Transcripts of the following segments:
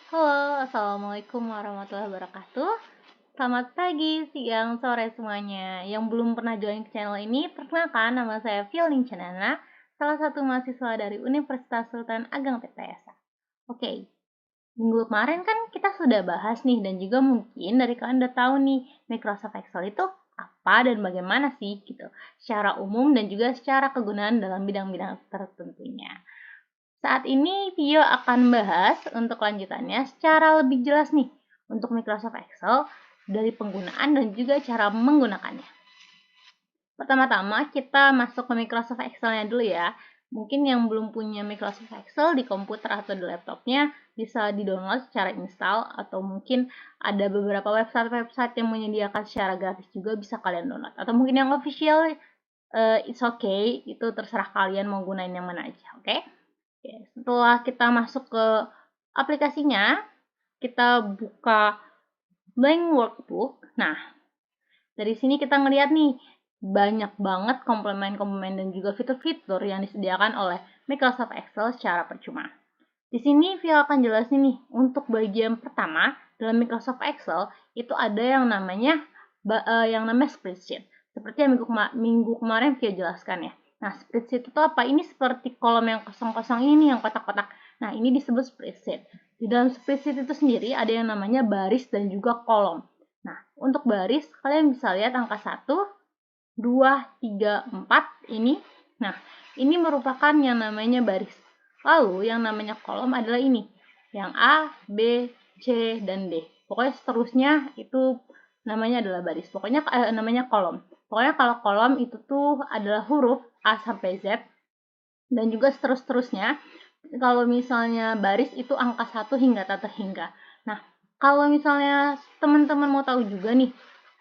Halo, Assalamualaikum warahmatullahi wabarakatuh. Selamat pagi, siang, sore semuanya. Yang belum pernah join ke channel ini, perkenalkan nama saya Fielding Cenana, salah satu mahasiswa dari Universitas Sultan Ageng Tirtayasa. Oke, minggu kemarin kan kita sudah bahas nih, dan juga mungkin dari kalian udah tahu nih, Microsoft Excel itu apa dan bagaimana sih gitu, secara umum dan juga secara kegunaan dalam bidang-bidang tertentunya. Saat ini Vio akan bahas untuk lanjutannya secara lebih jelas nih untuk Microsoft Excel dari penggunaan dan juga cara menggunakannya. Pertama-tama kita masuk ke Microsoft Excel-nya dulu ya. Mungkin yang belum punya Microsoft Excel di komputer atau di laptopnya bisa di-download secara install, atau mungkin ada beberapa website-website yang menyediakan secara gratis juga bisa kalian download. Atau mungkin yang official, it's okay, itu terserah kalian mau gunain yang mana aja, oke? Oke, setelah kita masuk ke aplikasinya, kita buka blank workbook. Nah, dari sini kita ngeliat nih, banyak banget komplement-komplement dan juga fitur-fitur yang disediakan oleh Microsoft Excel secara percuma. Di sini Via akan jelasin nih, untuk bagian pertama dalam Microsoft Excel itu ada yang namanya spreadsheet. Seperti yang minggu kemarin Via jelaskan ya. Nah, spreadsheet itu apa? Ini seperti kolom yang kosong-kosong ini, yang kotak-kotak. Nah, ini disebut spreadsheet. Di dalam spreadsheet itu sendiri ada yang namanya baris dan juga kolom. Nah, untuk baris kalian bisa lihat angka 1, 2, 3, 4 ini. Nah, ini merupakan yang namanya baris. Lalu yang namanya kolom adalah ini, yang A, B, C, dan D. Pokoknya seterusnya itu namanya adalah baris. Pokoknya namanya kolom. Pokoknya kalau kolom itu tuh adalah huruf A sampai Z, dan juga seterusnya. Kalau misalnya baris itu angka 1 hingga tak terhingga. Nah, kalau misalnya teman-teman mau tahu juga nih,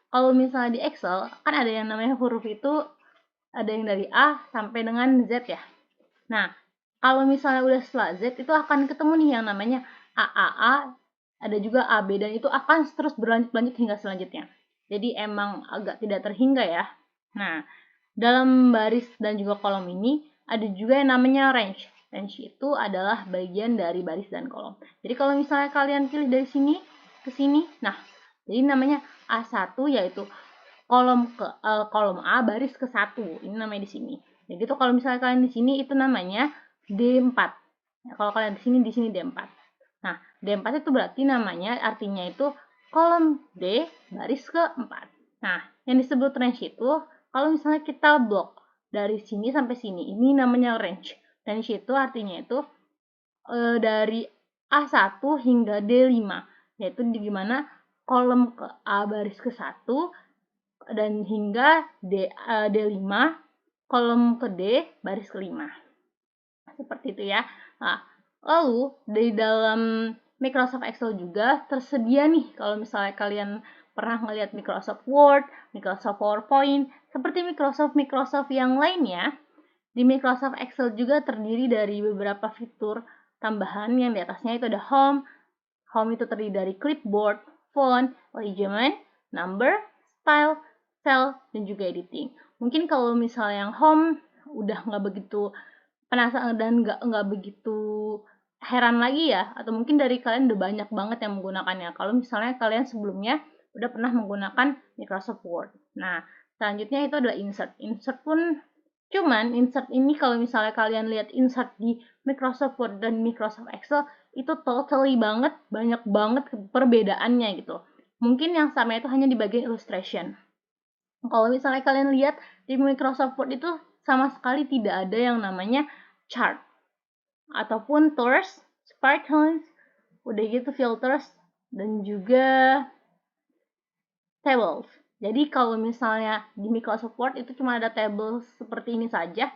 kalau misalnya di Excel kan ada yang namanya huruf itu, ada yang dari A sampai dengan Z ya. Nah, kalau misalnya udah setelah Z itu akan ketemu nih yang namanya AAA, ada juga AB, dan itu akan terus berlanjut hingga selanjutnya. Jadi emang agak tidak terhingga ya. Nah, dalam baris dan juga kolom ini ada juga yang namanya range. Range itu adalah bagian dari baris dan kolom. Jadi kalau misalnya kalian pilih dari sini ke sini, nah, jadi namanya A1 yaitu kolom A baris ke 1. Ini namanya di sini. Ya gitu, kalau misalnya kalian di sini itu namanya D4. Ya, kalau kalian di sini D4. Nah, D4 itu berarti namanya artinya itu kolom D baris ke-4. Nah, yang disebut range itu kalau misalnya kita blok dari sini sampai sini, ini namanya range. Range itu artinya itu dari A1 hingga D5, yaitu di mana kolom ke A baris ke-1 dan hingga D5 kolom ke D baris ke-5. Seperti itu ya. Nah, lalu di dalam Microsoft Excel juga tersedia nih, kalau misalnya kalian pernah ngelihat Microsoft Word, Microsoft PowerPoint, seperti Microsoft yang lainnya, di Microsoft Excel juga terdiri dari beberapa fitur tambahan yang di atasnya itu ada Home. Home itu terdiri dari clipboard, font, alignment, number, style, cell, dan juga editing. Mungkin kalau misalnya yang Home udah nggak begitu penasaran dan nggak begitu heran lagi ya, atau mungkin dari kalian udah banyak banget yang menggunakannya kalau misalnya kalian sebelumnya udah pernah menggunakan Microsoft Word. Nah, selanjutnya itu adalah insert. Insert ini kalau misalnya kalian lihat insert di Microsoft Word dan Microsoft Excel itu totally banyak banget perbedaannya gitu. Mungkin yang sama itu hanya di bagian illustration. Kalau misalnya kalian lihat di Microsoft Word itu sama sekali tidak ada yang namanya chart ataupun tours, sparkles, udah gitu filters, dan juga tables. Jadi kalau misalnya di Microsoft Word itu cuma ada tables seperti ini saja,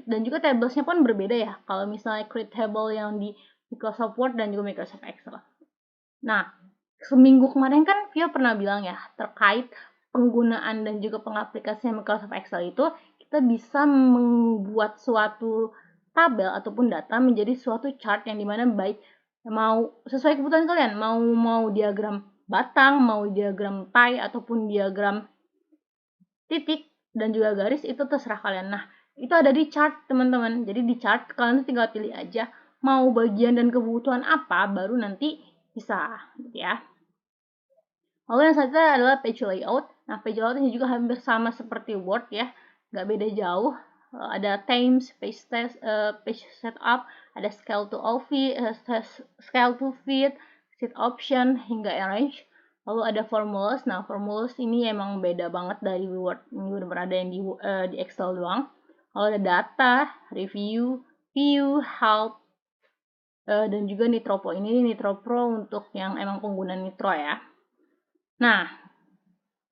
dan juga tablesnya pun berbeda ya. Kalau misalnya create table yang di Microsoft Word dan juga Microsoft Excel. Nah, seminggu kemarin kan Vio pernah bilang ya, terkait penggunaan dan juga pengaplikasian Microsoft Excel itu, kita bisa membuat suatu tabel ataupun data menjadi suatu chart yang dimana baik mau sesuai kebutuhan kalian, mau diagram batang, mau diagram pie, ataupun diagram titik dan juga garis, itu terserah kalian. Nah, itu ada di chart teman-teman. Jadi di chart kalian tinggal pilih aja mau bagian dan kebutuhan apa, baru nanti bisa gitu ya. Lalu yang selanjutnya adalah page layout. Nah, page layout ini juga hampir sama seperti Word ya, nggak beda jauh. Ada themes, page setup, ada scale to fit, sheet option, hingga arrange. Lalu ada formulas. Nah, formulas ini emang beda banget dari Word. Ini benar-benar ada yang di Excel doang. Lalu ada data, review, view, help, dan juga Nitro Pro. Ini Nitro Pro untuk yang emang pengguna Nitro ya. Nah,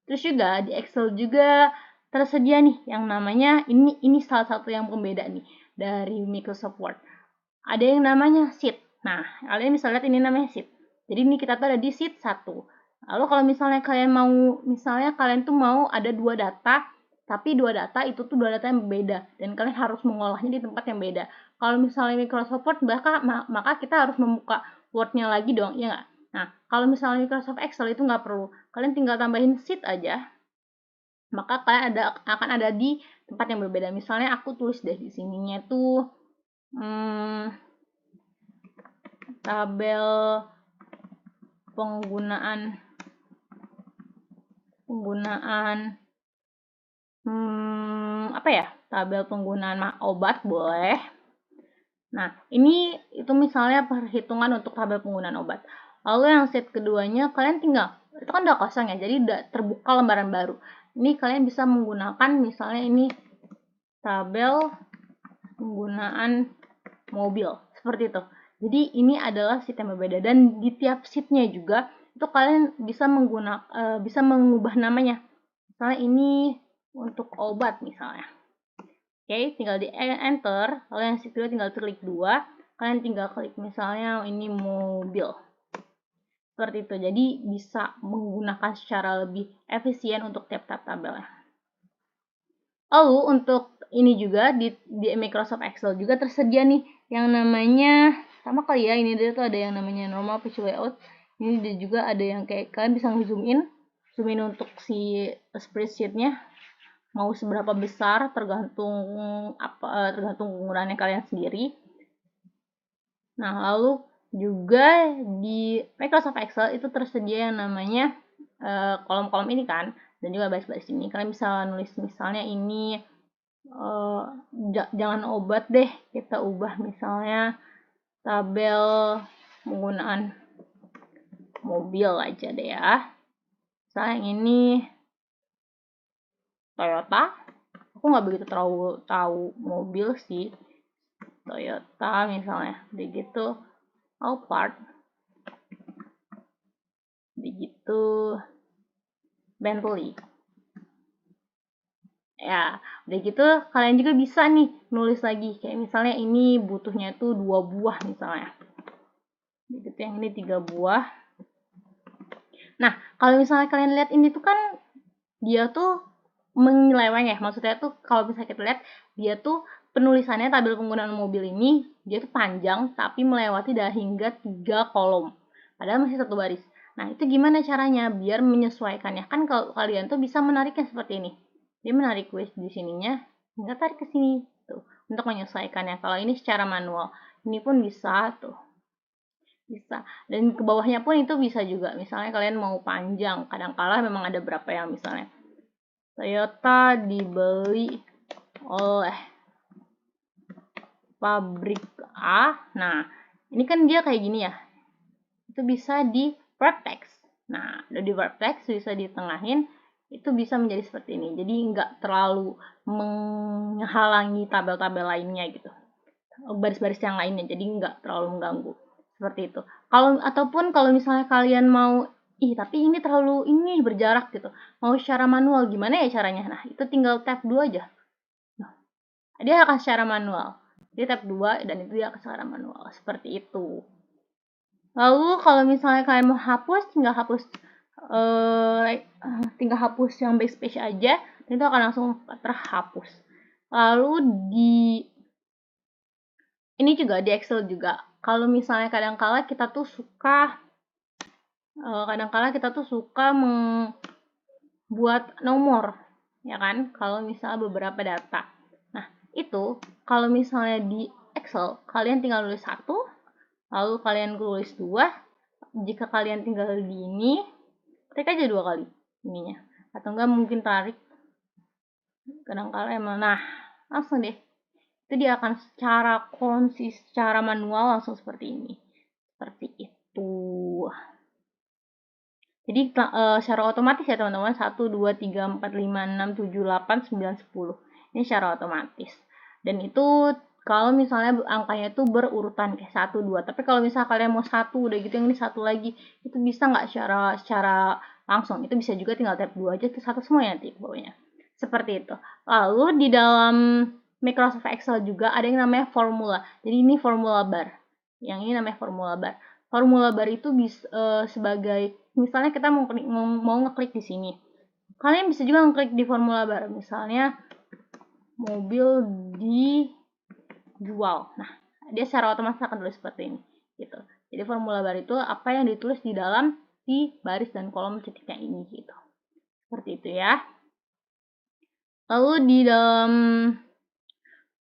terus juga di Excel juga tersedia nih yang namanya ini salah satu yang pembeda nih dari Microsoft Word. Ada yang namanya sheet. Nah, kalian bisa lihat ini namanya sheet. Jadi ini kita tuh ada di sheet 1. Lalu kalau misalnya kalian tuh mau ada dua data, tapi dua data itu tuh dua data yang berbeda dan kalian harus mengolahnya di tempat yang beda. Kalau misalnya Microsoft Word maka kita harus membuka Word-nya lagi dong, ya nggak? Nah, kalau misalnya Microsoft Excel itu nggak perlu. Kalian tinggal tambahin sheet aja, maka kalian akan ada di tempat yang berbeda. Misalnya aku tulis deh di sininya tuh tabel penggunaan apa ya? Tabel penggunaan obat boleh. Nah, ini itu misalnya perhitungan untuk tabel penggunaan obat. Lalu yang sheet keduanya kalian tinggal, itu kan udah kosong ya, jadi udah terbuka lembaran baru. Ini kalian bisa menggunakan misalnya ini tabel penggunaan mobil, seperti itu. Jadi ini adalah sheet yang berbeda dan di tiap sheetnya juga itu kalian bisa bisa mengubah namanya. Misalnya ini untuk obat misalnya. Oke, tinggal di enter, lalu yang sheet kedua tinggal klik 2, kalian tinggal klik misalnya ini mobil. Seperti itu, jadi bisa menggunakan secara lebih efisien untuk tiap-tiap tabelnya. Lalu untuk ini juga di Microsoft Excel juga tersedia nih yang namanya sama kali ya, ini dia tuh ada yang namanya normal page layout. Ini dia juga ada yang kayak kalian bisa zoom in untuk si spreadsheet-nya mau seberapa besar tergantung penggunaannya kalian sendiri. Nah, lalu juga di Microsoft Excel itu tersedia yang namanya kolom-kolom ini kan, dan juga baris-baris ini. Kalian bisa nulis misalnya ini jangan obat deh, kita ubah misalnya tabel penggunaan mobil aja deh ya. Misalnya yang ini Toyota. Aku nggak begitu tahu mobil sih. Toyota misalnya, begitu Alphard, begitu Bentley. Ya, udah gitu kalian juga bisa nih nulis lagi kayak misalnya ini butuhnya tuh 2 buah misalnya. Begitu yang ini 3 buah. Nah, kalau misalnya kalian lihat ini tuh kan dia tuh menyeleweng ya. Maksudnya tuh kalau misalnya kita lihat dia tuh penulisannya tabel penggunaan mobil ini dia tuh panjang tapi melewati hingga 3 kolom. Padahal masih satu baris. Nah, itu gimana caranya biar menyesuaikannya? Kan kalau kalian tuh bisa menariknya seperti ini. Dia menarik waist di sininya, hingga tarik ke sini tuh untuk menyesuaikannya. Kalau ini secara manual, ini pun bisa tuh. Bisa. Dan ke bawahnya pun itu bisa juga. Misalnya kalian mau panjang, kadang-kala memang ada berapa yang misalnya Toyota dibeli oleh pabrik A. Nah, ini kan dia kayak gini ya. Itu bisa di wrap text. Nah, udah di wrap text bisa ditengahin, itu bisa menjadi seperti ini. Jadi nggak terlalu menghalangi tabel-tabel lainnya gitu. Baris-baris yang lainnya, jadi nggak terlalu mengganggu. Seperti itu. Ataupun kalau misalnya kalian mau, tapi ini terlalu berjarak gitu. Mau secara manual, gimana ya caranya? Nah, itu tinggal tab 2 aja. Nah, dia akan secara manual. Dia tab 2 dan itu dia akan secara manual. Seperti itu. Lalu kalau misalnya kalian mau hapus, tinggal hapus yang backspace aja, dan itu akan langsung terhapus. Lalu ini juga di Excel juga, kalau misalnya kadang-kala kita tuh suka membuat nomor, ya kan? Kalau misalnya beberapa data. Nah, itu kalau misalnya di Excel, kalian tinggal nulis 1, lalu kalian tulis 2, jika kalian tinggal di ini, klik aja 2 kali ininya. Atau enggak mungkin tarik. Kadang-kala emang, nah langsung deh. Itu dia akan secara manual langsung seperti ini. Seperti itu. Jadi secara otomatis ya teman-teman, 1, 2, 3, 4, 5, 6, 7, 8, 9, 10. Ini secara otomatis. Dan itu kalau misalnya angkanya itu berurutan kayak 1, 2. Tapi kalau misalnya kalian mau 1, udah gitu yang ini 1 lagi, itu bisa nggak secara langsung. Itu bisa juga tinggal tab 2 aja, terus 1 semua ya nanti pokoknya. Seperti itu. Lalu di dalam Microsoft Excel juga ada yang namanya formula. Jadi ini formula bar. Yang ini namanya formula bar. Formula bar itu bisa sebagai misalnya kita mau ngeklik di sini. Kalian bisa juga ngeklik di formula bar. Misalnya mobil dijual. Nah, dia secara otomatis akan tulis seperti ini gitu. Jadi formula bar itu apa yang ditulis di dalam di baris dan kolom ketiknya ini gitu. Seperti itu ya. Lalu di dalam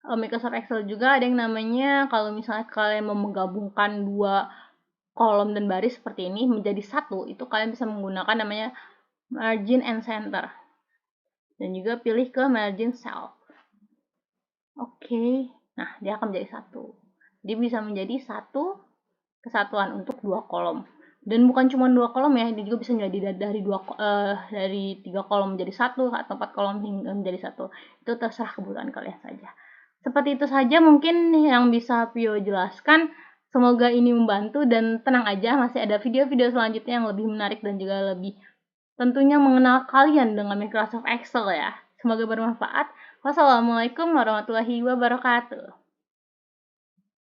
Microsoft Excel juga ada yang namanya kalau misalnya kalian mau menggabungkan dua kolom dan baris seperti ini menjadi satu, itu kalian bisa menggunakan namanya margin and center. Dan juga pilih ke margin cell. Oke. Nah, dia akan menjadi satu. Dia bisa menjadi satu kesatuan untuk dua kolom. Dan bukan cuma dua kolom ya, dia juga bisa menjadi dari 3 kolom menjadi satu atau 4 kolom hingga menjadi satu. Itu terserah kebutuhan kalian saja. Seperti itu saja mungkin yang bisa Pio jelaskan. Semoga ini membantu dan tenang aja, masih ada video-video selanjutnya yang lebih menarik dan juga lebih tentunya mengenal kalian dengan Microsoft Excel ya. Semoga bermanfaat. Wassalamualaikum warahmatullahi wabarakatuh.